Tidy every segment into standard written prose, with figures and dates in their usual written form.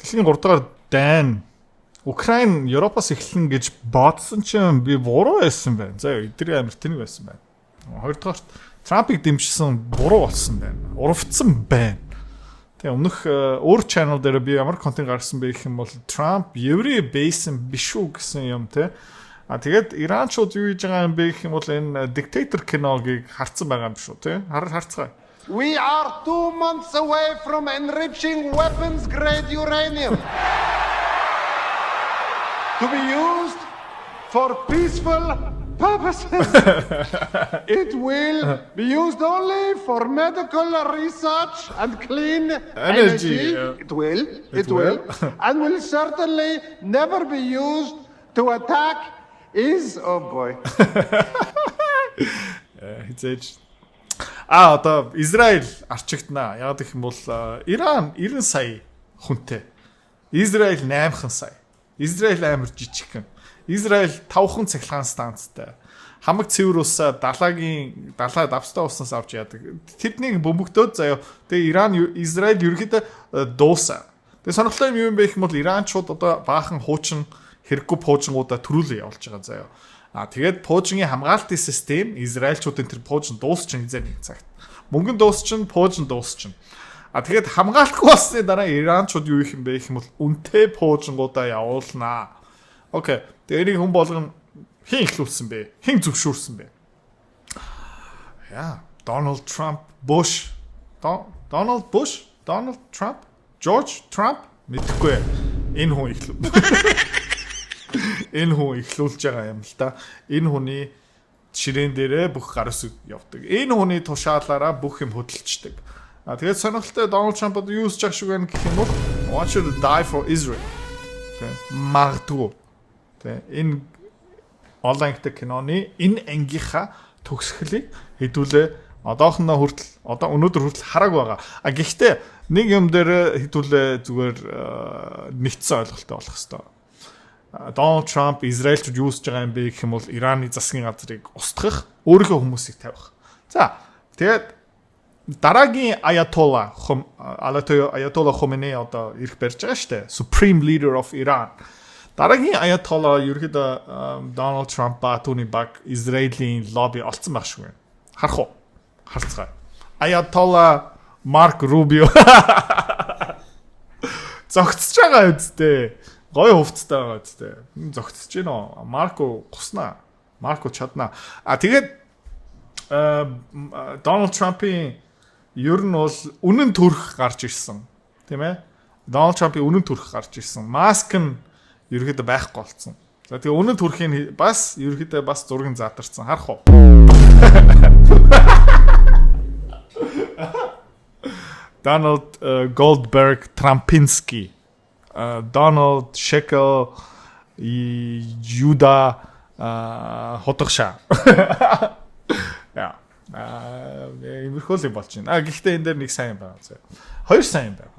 Дэлхийн 3 дугаар дайн Украин Европоос эхлэн гэж бодсон чинь би буруу байсан байна. За эдгээр амир тэнэг байсан байна. 2 дугаар Трампыг дэмжсэн буруу болсон байна. Урвцсан байна. Тэгээ өмнөх өөр channel дээр би ямар контент гаргасан бэ гэх юм бол Трамп еврей бейсэн биш үү гэсэн юм те. Тэгээд Иранчууд юу хийж байгаа юм бэ гэх юм бол энэ диктатор киногийг харсан байгаа юм шүү те. Харцгаая. We are 2 months away from enriching weapons grade uranium to be used for peaceful purposes. It will be used only for medical research and clean energy. It will. And will certainly never be used to attack oh boy. Хизээж одоо Израиль арчигдана. Яг гэх юм бол Иран 90 сая хүнтэй. Израиль 8хан сая. Израиль амар жижигхэн. Израиль 5хан цахилгаан станцтай. Хамаг цэвэр усаа далаа давстай уснаас авч яадаг. Тэднийг бөмбөгдөөд заяа. Тэгээ Иран Израиль ерөөхдөө дуусаа. Тэгээ сонирхолтой юм бэ гэх юм бол Иранчууд одоо баахан хуучин хэрэггүй пуужингуудаа төрүүлээ явуулж байгаа заяа. Тэгээд пуужингийн хамгаалтын систем Израильчуудын тэр пуужин дуусчин хизээ нэг цагт. Мөнгөн дуусчин, пуужин дуусчин. Тэгээд хамгаалахгүй болсны дараа Иранчууд юу их юм бэ гэх юм бол үнэтэй пуужингуудаа явуулнаа. Окей. Тэгээд хүн болгон хин ихлүүлсэн бэ? Хин зөвшөөрсөн бэ? Яа, Donald Trump, Bush, Donald Bush, Donald Trump, George Trump мэдхгүй. Энэ хүн ихлүү. Энэ хүн ихлүүлж байгаа юм л та. Энэ хүний ширээн дээрээ бүх гар үсэг явдаг. Энэ хүний тушаалаараа бүх юм хөдөлчдөг. Тэгээд сонирхолтой Donald Trump-д юу хийж байгаа шүү гэнэ гэх юм бол want you to die for Israel. Магадгүй. Энэ онлайнтай киноны энэ ангийнхаа төгсгөлийг хэдүүлээ одоохондоо хүртэл одоо өнөөдөр хүртэл хараг байгаа. Гэхдээ нэг юм дээр хэдүүлээ зүгээр нэгдсэн ойлголттой болох хэвээр. Donald Trump Израильчууд юу хийж байгаа юм бэ гэх юм бол Ираны засгийн газрыг устгах, өөрийнхөө хүмүүсийг тавих. За, тэгээд дараагийн Ayatollah Khomeini одоо ирэх барьж байгаа шүү дээ. Supreme Leader of Iran. Дараагийн Ayatollah ерөөдөө Donald Trump ба түүний баг Израилийн лобби олцсон байх шүү. Харах уу? Харцгаая. Ayatollah Marco Rubio. Зогцож байгаа үсттэй. Гой хувцтай байгаа үсттэй. Зогцож гинөө. Марко гуснаа. Марко чаднаа. Тэгээд Donald Trump-ийн ер нь бол үнэн төрх гарч ирсэн. Тийм ээ? Donald Trump-ийн үнэн төрх гарч ирсэн. Маск нь ерөөдөө байхгүй болцсон. За тэгээ үнэн төрхийн бас ерөөдөө бас зургийн задарсан. Харах уу? Donald Goldberg Trumpinski, Donald Shekel Юда Хотгоша. Яа. Имерхүүл болж байна. Гэхдээ энэ дээр нэг сайн байна. Хоёр сайн байна.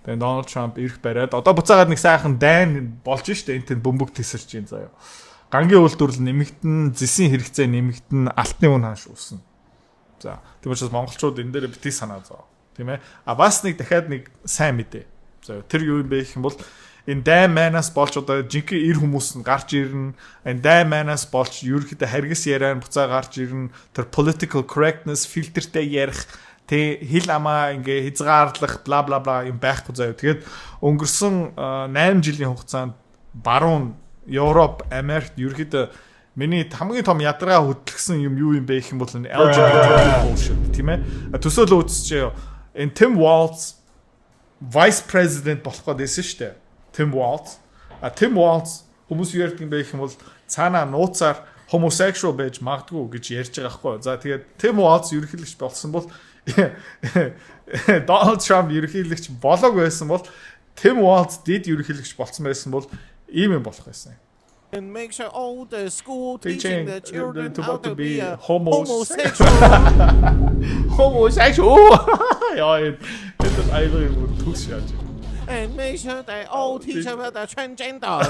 Тэгээ Donald Trump ирэх бариад одоо буцаагаад нэг сайхан дайн болж штэ энэ тэнд бөмбөг тесэрч юм заяа. Гангийн үйлдвэрлэл нэмэгдэн, зэсийн хэрэгцээ нэмэгдэн, алтны үн хааш үүснэ. За, тийм учраас монголчууд энэ дээр битгий санаа зов. Тийм ээ. Бас нэг дахиад нэг сайн мэдээ. За, тэр юу юм бэ гэх юм бол энэ дайн манаас болж одоо жинхэнэ ир хүмүүс нь гарч ирнэ. Энэ дайн манаас болж ерөөхдөө харгас яриа буцаа гарч ирнэ. Тэр political correctness фильтртэй ярих тэ хил амаа ингээ хязгаарлах бла бла бла юм байхгүй заяа. Тэгээд өнгөрсөн 8 жилийн хугацаанд баруун Европ, Америкт ерөөхдөө миний хамгийн том ядаргаа хөдөлгсөн юм юу юм бэ гэх юм бол LGBT bullshit тийм ээ. Төсөөлөө үзчихээ. Энэ Tim Walz vice president болох гэдээсэн шүү дээ. Tim Walz. Tim Walz хүмүүс юу ярьдаг юм бэ гэх юм бол цаанаа нууцаар homosexual байж магадгүй гэж ярьж байгаа байхгүй. За тэгээд Tim Walz ерөнхийлөгч болсон бол Donald Trump ерөнхийлөгч болоог байсан бол Tim Walz дид ерөнхийлөгч болсон байсан бол ийм юм болох байсан. And make sure all the school teaching the children how to be homosexual. Homosexual. Яа, энэ айлгын төгс яаж. And make sure they all teach about the transgender.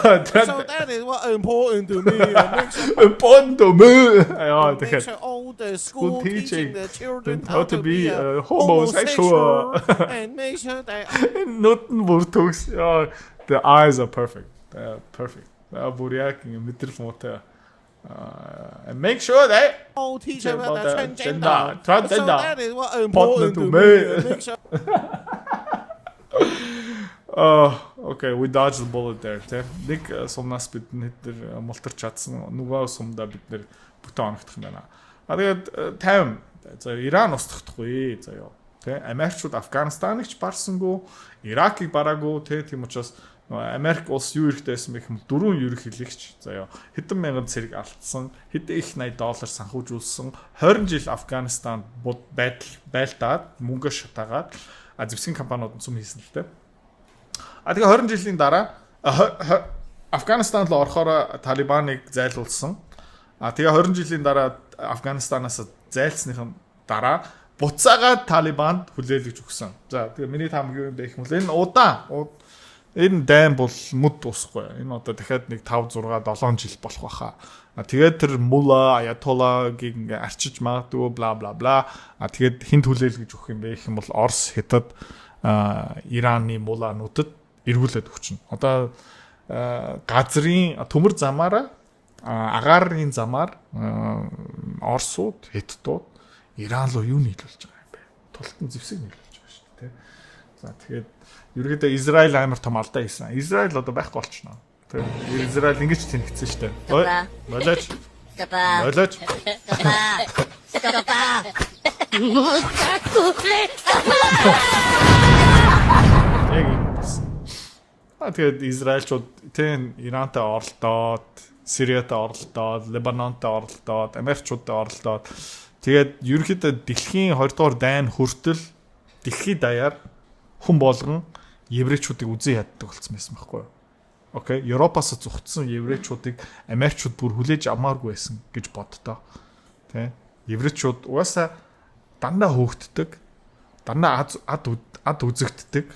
So that is what important to me. Important to me. Ja, Make sure all the school teaching the children how to be homosexual. And make sure they Nothing бүр төгс. Ja, the eyes are perfect. Perfect. Бүр яг мэдрэл муутай. And make sure they all teach about the transgender. So that is what important to me. Make sure. Okay, we dodged the bullet there. Нэг сумнаас бид нэр мултарч чадсан. Нөгөө сумдаа бид нэр бүтэн оногдох юм байна. Тэгээд 50. За Иран устгахдаггүй. За ёо. Америкчууд Афганистаныг ч барсангүй, Иракийг бараагүй. Тийм учраас Америк улс юу ирэхтэйсэн бэ гэм 4 ерөнхийлөгч. За ёо. Хэдэн мянган цэрэг алдсан, хэдэн их $80 санхүүжүүлсэн, 20 жил Афганистан байлдаад, мөнгө шатаагаад зэвсгийн компаниуд цум хийсэн л дээ. Тэгээ 20 жилийн дараа Афганистанд л орохоор Талибаныг зайлуулсан. Тэгээ 20 жилийн дараа Афганистанаас зайлсныхын дараа буцаагаад Талибанд хүлээлгэж өгсөн. За тэгээ миний тамг юу юм бэ гэх юм бол энэ удаан энэ дайм бол мүд усахгүй. Энэ одоо дахиад нэг 5 6 7 жил болох байхаа. Тэгээд тэр Мула Аятоллагийг ингээ арчиж магадгүй бла бла бла. Тэгээд хинт хүлээлгэж өгөх юм бэ гэх юм бол Орос, Хятад, Ираны мулаануудад эргүүлээд өгчнө. Одоо газрын төмөр замаараа агаарын замаар Оросууд, Хятадууд Иран руу юу нийлүүлж байгаа юм бэ? Тултан зэвсэг нийлүүлж байгаа шүү дээ. За тэгээд ерөөдөө Израиль амар том алдаа хийсэн. Израиль одоо байхгүй болчихно. Тэгээд Израиль ингэж тэнэгцсэн шүү дээ. Болооч. Болооч. Яг юм байна. Тэгээд Израильчууд тэн Ирантай оролдоод, Сириатай оролдоод, Лебанонтой оролдоод, Америкчуудтай оролдоод тэгээд ерөнхийдөө дэлхийн 2 дугаар дайн хүртэл дэлхийд даяар хүн болгон еврейчүүдийг үзэн яддаг болсон байсан байхгүй юу? Окей, Европоос зүгтсэн еврейчүүдийг Америкчууд бүр хүлээж авмааргүй байсан гэж боддоо. Тэ? Еврейчууд угаасаа дандаа хөөгддөг, дандаа ад үзэгддэг.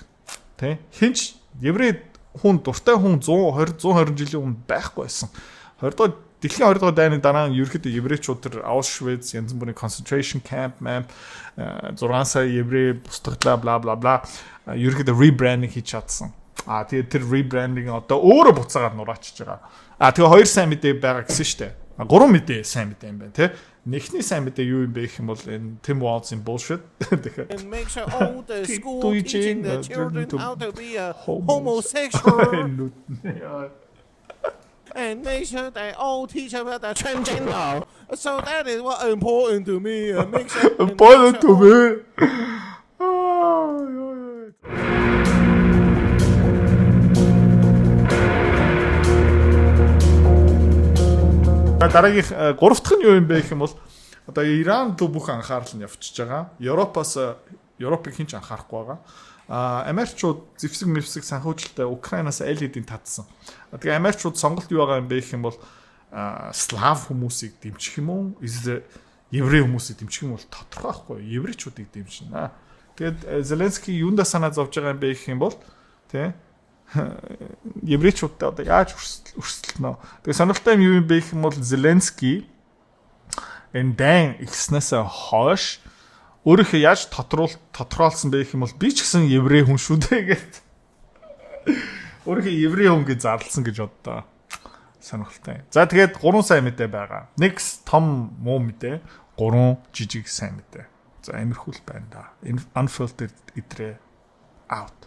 Тэ? Хинч еврей хүн дуртай хүн 120 жилийн өмнө байхгүй байсан. 20 дугаар дэлхийн 2 дугаар дайны дараа ерөөхдөө еврейчууд тэр Auschwitz янз бүрийн concentration camp 6 сая еврей бусдаглаа бла бла бла ерөөхдөө rebranding хийж чадсан. Тэгээд тэр rebranding одоо өөрөө буцаагаар нураачж байгаа. Тэгээ 2 сайн мэдээ байгаа гэсэн шүү дээ. 3 мэдээ сайн мэдээ юм байна тий. Нэгний сайн мэдээ юу юм бэ гэх юм бол энэ Tim Walz-ийн bullshit. And make sure all the school teaching the children how to be a homosexual. And make sure they all teach about the transgender. So that is what important to me. Make sure important to me. Дараагийн 3 дахь нь юу юм бэ гэх юм бол одоо Иран дүү бүх анхаарал нь явчихж байгаа. Европыг хинч анхаарахгүй байгаа. Америкчууд зэвсэг санхүүжилттэй Украинаас аль хэдийн татсан. Тэгээ Америкчууд сонголт юу байгаа юм бэ гэх юм бол слав хүмүүсийг дэмжих юм уу? Еврей хүмүүсийг дэмжих юм бол тодорхой байхгүй. Еврейчүүдийг дэмжинэ. Тэгээд Зеленский юундаа санаа зовж байгаа юм бэ гэх юм бол тий еврейчүүдтэй одоо яаж өрсөлдөнө. Тэгээ сонирхолтой юм юу юм бэ гэх юм бол Зеленский энэ дайн ихснээс хойш өөрийнхөө яаж тодруулсан бэ гэх юм бол би ч гэсэн еврей хүн шүү дээ гэд. Өөрийнхөө еврей хүн гэж зарлсан гэж боддоо. Сонирхолтой. За тэгээд 3 сайн мэдээ байгаа. Нэг том муу мэдээ, 3 жижиг сайн мэдээ. За амирхүүл байна да. Unfiltered идрээ out.